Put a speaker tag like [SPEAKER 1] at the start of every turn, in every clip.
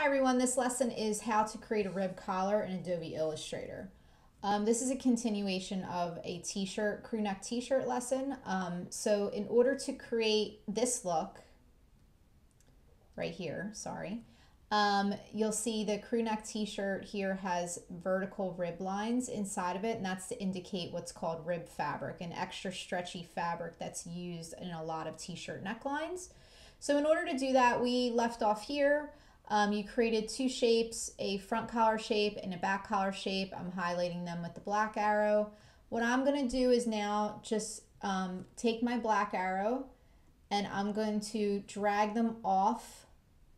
[SPEAKER 1] Hi everyone, this lesson is how to create a rib collar in Adobe Illustrator. This is a continuation of a t-shirt, crew neck t-shirt lesson. So in order to create this look, right here, sorry, you'll see the crew neck t-shirt here has vertical rib lines inside of it, and that's to indicate what's called rib fabric, an extra stretchy fabric that's used in a lot of t-shirt necklines. So in order to do that, we left off here. You created two shapes, a front collar shape and a back collar shape. I'm highlighting them with the black arrow. What I'm going to do is now just take my black arrow and I'm going to drag them off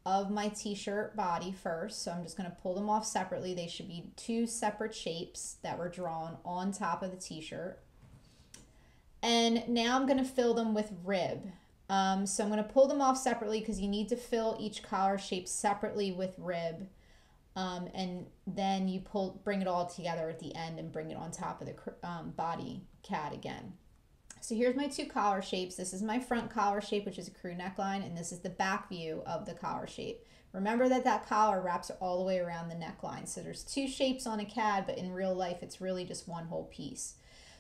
[SPEAKER 1] of my t-shirt body first. So I'm just going to pull them off separately. They should be two separate shapes that were drawn on top of the t-shirt. And now I'm going to fill them with rib. So I'm going to pull them off separately because you need to fill each collar shape separately with rib. And then you bring it all together at the end and bring it on top of the body CAD again. So here's my two collar shapes. This is my front collar shape, which is a crew neckline, and this is the back view of the collar shape. Remember that collar wraps all the way around the neckline. So there's two shapes on a CAD, but in real life, it's really just one whole piece.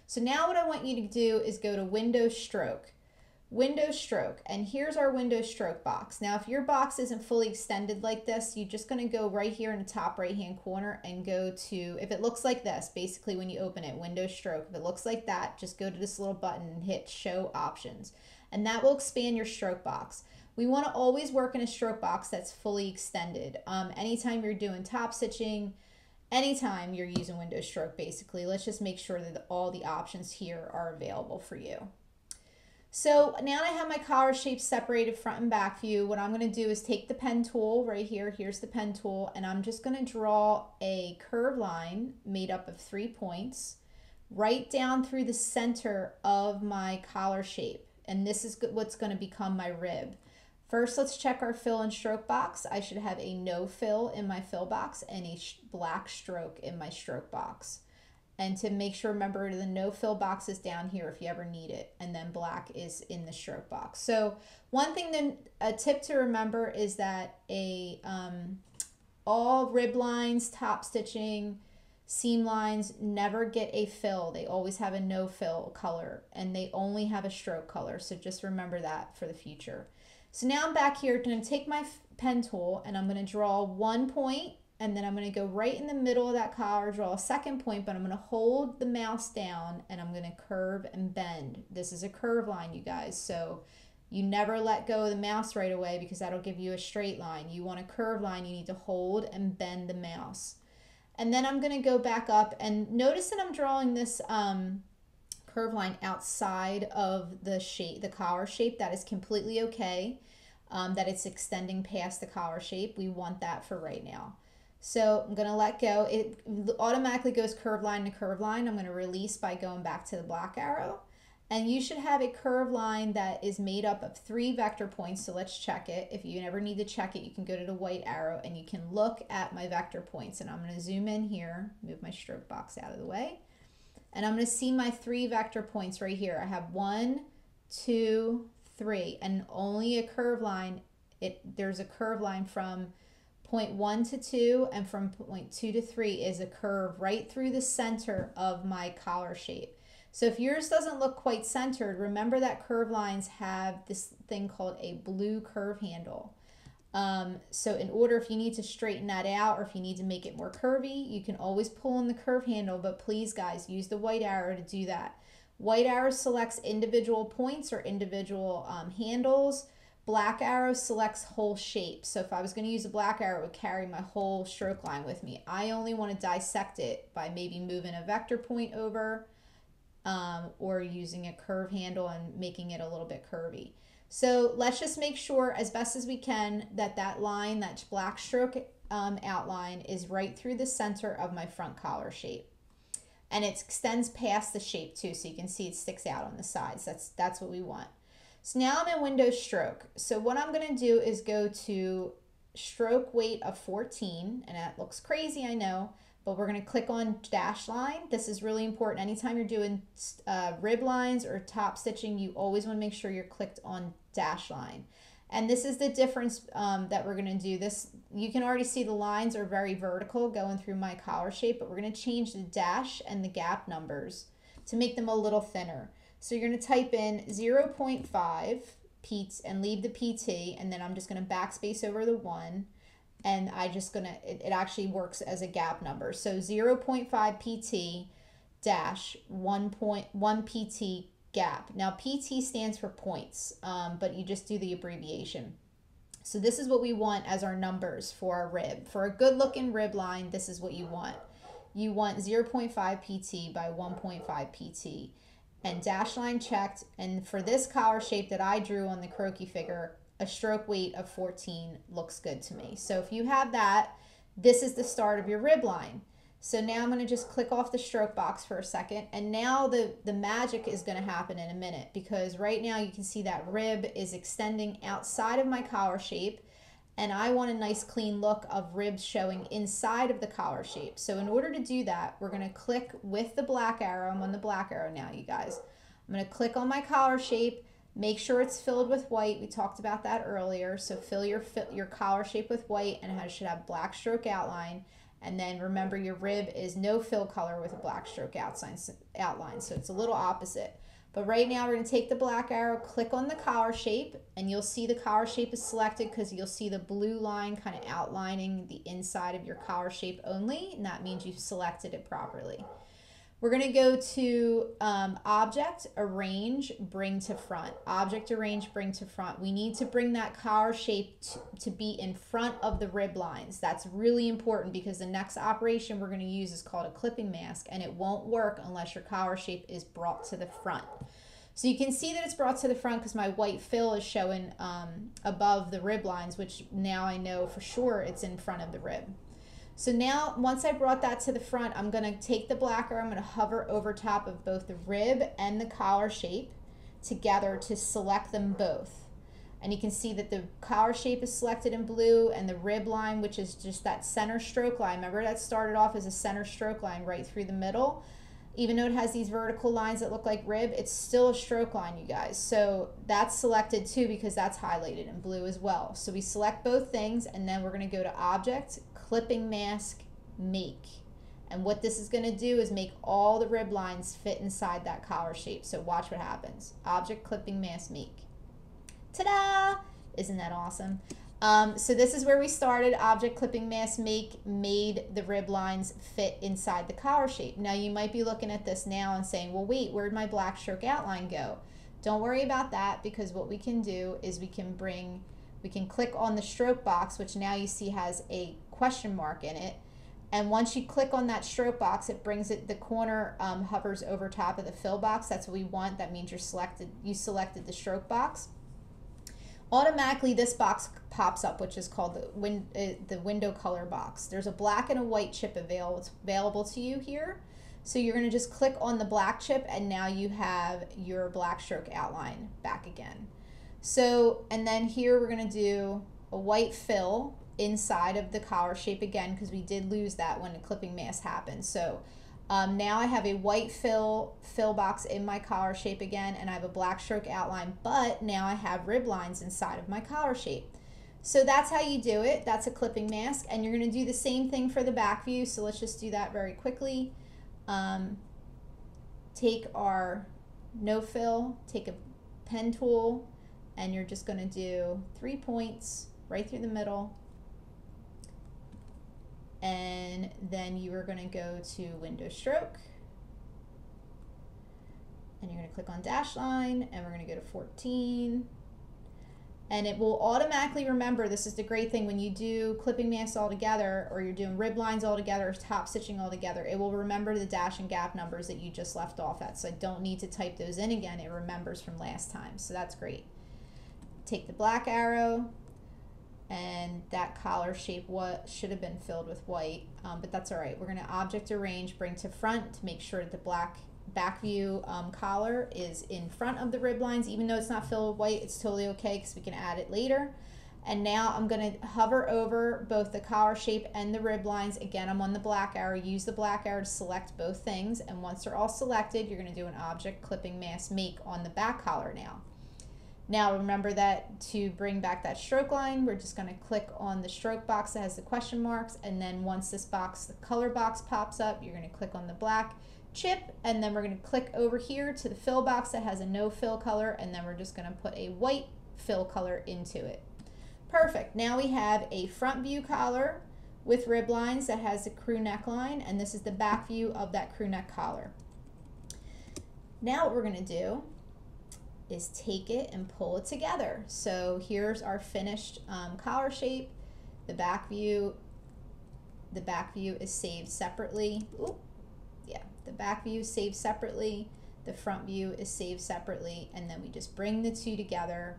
[SPEAKER 1] So now what I want you to do is go to Window Stroke. Window stroke, and here's our window stroke box. Now if your box isn't fully extended like this, you're just going to go right here in the top right hand corner and go to, if it looks like this, basically when you open it, window stroke, if it looks like that, just go to this little button and hit show options, and that will expand your stroke box. We want to always work in a stroke box that's fully extended. Anytime you're doing top stitching, anytime you're using window stroke, basically, let's just make sure that all the options here are available for you. So now I have my collar shapes separated front and back view. What I'm going to do is take the pen tool right here. Here's the pen tool, and I'm just going to draw a curved line made up of 3 points right down through the center of my collar shape. And this is what's going to become my rib. First, let's check our fill and stroke box. I should have a no fill in my fill box and a black stroke in my stroke box. And to make sure, remember the no fill box is down here if you ever need it, and then black is in the stroke box. So one thing, a tip to remember is that all rib lines, top stitching, seam lines never get a fill. They always have a no fill color, and they only have a stroke color. So just remember that for the future. So now I'm back here, going to take my pen tool and I'm going to draw 1 point. And then I'm going to go right in the middle of that collar, draw a second point, but I'm going to hold the mouse down and I'm going to curve and bend. This is a curve line, you guys, so you never let go of the mouse right away because that'll give you a straight line. You want a curve line, you need to hold and bend the mouse. And then I'm going to go back up and notice that I'm drawing this curve line outside of the shape, the collar shape. That is completely okay, that it's extending past the collar shape. We want that for right now. So I'm going to let go. It automatically goes curved line to curved line. I'm going to release by going back to the black arrow. And you should have a curved line that is made up of 3 vector points. So let's check it. If you never need to check it, you can go to the white arrow and you can look at my vector points. And I'm going to zoom in here, move my stroke box out of the way. And I'm going to see my 3 vector points right here. I have 1, 2, 3, and only a curved line. There's a curved line from point 1 to 2, and from point 2 to 3 is a curve right through the center of my collar shape. So if yours doesn't look quite centered, remember that curved lines have this thing called a blue curve handle. So in order, if you need to straighten that out or if you need to make it more curvy, you can always pull on the curve handle, but please guys, use the white arrow to do that. White arrow selects individual points or individual handles. Black arrow selects whole shape. So if I was going to use a black arrow, it would carry my whole stroke line with me. I only want to dissect it by maybe moving a vector point over or using a curve handle and making it a little bit curvy. So let's just make sure as best as we can that that line, that black stroke outline is right through the center of my front collar shape. And it extends past the shape too, so you can see it sticks out on the sides. That's what we want. So now I'm in window stroke. So what I'm going to do is go to stroke weight of 14, and that looks crazy, I know, but we're going to click on dash line. This is really important. Anytime you're doing rib lines or top stitching, you always want to make sure you're clicked on dash line. And this is the difference that we're going to do. This, you can already see the lines are very vertical going through my collar shape, but we're going to change the dash and the gap numbers to make them a little thinner. So you're going to type in 0.5 PT and leave the PT, and then I'm just going to backspace over the 1, and it actually works as a gap number. So 0.5 PT dash 1.1 PT gap. Now PT stands for points, but you just do the abbreviation. So this is what we want as our numbers for our rib. For a good looking rib line, this is what you want. You want 0.5 PT by 1.5 PT. And dash line checked. And for this collar shape that I drew on the croquis figure, a stroke weight of 14 looks good to me. So if you have that, this is the start of your rib line. So now I'm going to just click off the stroke box for a second, and now the magic is going to happen in a minute, because right now you can see that rib is extending outside of my collar shape, and I want a nice clean look of ribs showing inside of the collar shape. So in order to do that, we're going to click with the black arrow. I'm on the black arrow now, you guys. I'm going to click on my collar shape, make sure it's filled with white. We talked about that earlier. So fill your collar shape with white, and it should have black stroke outline. And then remember, your rib is no fill color with a black stroke outline, so it's a little opposite. But right now we're going to take the black arrow, click on the collar shape, and you'll see the collar shape is selected because you'll see the blue line kind of outlining the inside of your collar shape only, and that means you've selected it properly. We're going to go to Object, Arrange, Bring to Front. Object, Arrange, Bring to Front. We need to bring that collar shape to be in front of the rib lines. That's really important because the next operation we're going to use is called a clipping mask, and it won't work unless your collar shape is brought to the front. So you can see that it's brought to the front because my white fill is showing above the rib lines, which now I know for sure it's in front of the rib. So now, once I brought that to the front, I'm going to take the black arrow, I'm going to hover over top of both the rib and the collar shape together to select them both. And you can see that the collar shape is selected in blue, and the rib line, which is just that center stroke line. Remember, that started off as a center stroke line right through the middle. Even though it has these vertical lines that look like rib, it's still a stroke line, you guys. So that's selected too because that's highlighted in blue as well. So we select both things, and then we're going to go to Object, Clipping Mask, Make. And what this is going to do is make all the rib lines fit inside that collar shape. So watch what happens. Object, Clipping Mask, Make. Ta-da! Isn't that awesome? So this is where we started. Object, Clipping Mask, Make made the rib lines fit inside the collar shape. Now you might be looking at this now and saying, well, wait, where'd my black stroke outline go? Don't worry about that, because what we can do is we can click on the stroke box, which now you see has a question mark in it. And once you click on that stroke box, it brings it, the corner hovers over top of the fill box. That's what we want. That means you selected the stroke box. Automatically this box pops up, which is called the window color box. There's a black and a white chip available to you here. So you're going to just click on the black chip, and now you have your black stroke outline back again. So, and then here we're going to do a white fill inside of the collar shape again, because we did lose that when the clipping mask happened. So now I have a white fill box in my collar shape again, and I have a black stroke outline, but now I have rib lines inside of my collar shape. So that's how you do it. That's a clipping mask, and you're going to do the same thing for the back view. So let's just do that very quickly. Take our no fill, take a pen tool, and you're just going to do 3 points right through the middle. And then you are going to go to window stroke, and you're going to click on dash line, and we're going to go to 14, and it will automatically remember. This is the great thing when you do clipping masks all together, or you're doing rib lines all together, or top stitching all together, it will remember the dash and gap numbers that you just left off at, so I don't need to type those in again. It remembers from last time, so that's great. Take the black arrow, and that collar shape should have been filled with white, but that's all right. We're going to Object, Arrange, Bring to Front to make sure that the black back view collar is in front of the rib lines. Even though it's not filled with white, it's totally okay because we can add it later. And now I'm going to hover over both the collar shape and the rib lines. Again, I'm on the black arrow. Use the black arrow to select both things, and once they're all selected, you're going to do an Object, Clipping Mask, Make on the back collar now. Now remember that to bring back that stroke line, we're just going to click on the stroke box that has the question marks, and then once this box, the color box pops up, you're going to click on the black chip, and then we're going to click over here to the fill box that has a no fill color, and then we're just going to put a white fill color into it. Perfect. Now we have a front view collar with rib lines that has the crew neckline, and this is the back view of that crew neck collar. Now what we're going to do is take it and pull it together. So here's our finished collar shape. The back view is saved separately. Ooh, yeah, the back view is saved separately. The front view is saved separately, and then we just bring the two together,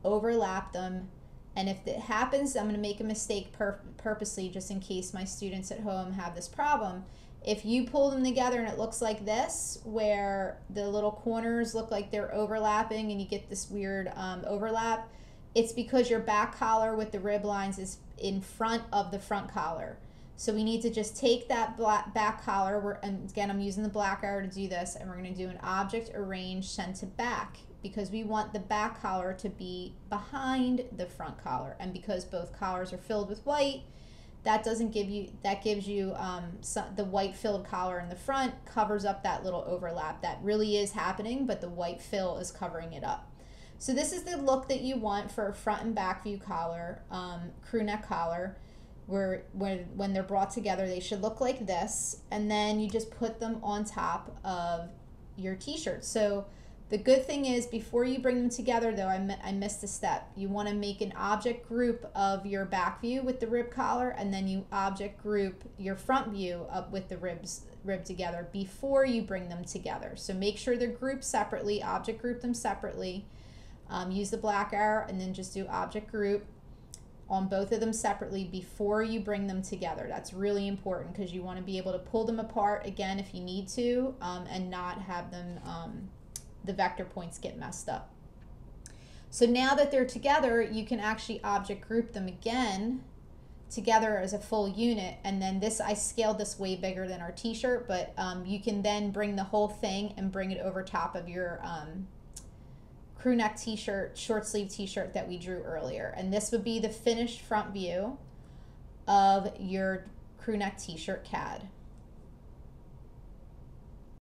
[SPEAKER 1] overlap them. And if it happens, I'm going to make a mistake purposely just in case my students at home have this problem. If you pull them together and it looks like this, where the little corners look like they're overlapping and you get this weird overlap, it's because your back collar with the rib lines is in front of the front collar. So we need to just take that back collar, and again, I'm using the black arrow to do this, and we're going to do an object arrange send to back, because we want the back collar to be behind the front collar. And because both collars are filled with white, that gives you the white filled collar in the front covers up that little overlap that really is happening, but the white fill is covering it up. So this is the look that you want for a front and back view collar, crew neck collar, where when they're brought together, they should look like this. And then you just put them on top of your t-shirt. So the good thing is, before you bring them together, though, I missed a step. You want to make an object group of your back view with the rib collar, and then you object group your front view up with the rib together before you bring them together. So make sure they're grouped separately, object group them separately. Use the black arrow, and then just do object group on both of them separately before you bring them together. That's really important because you want to be able to pull them apart again if you need to, and not have them the vector points get messed up. So now that they're together, you can actually object group them again together as a full unit. And then this, I scaled this way bigger than our t-shirt, but you can then bring the whole thing and bring it over top of your crew neck t-shirt, short sleeve t-shirt that we drew earlier. And this would be the finished front view of your crew neck t-shirt CAD.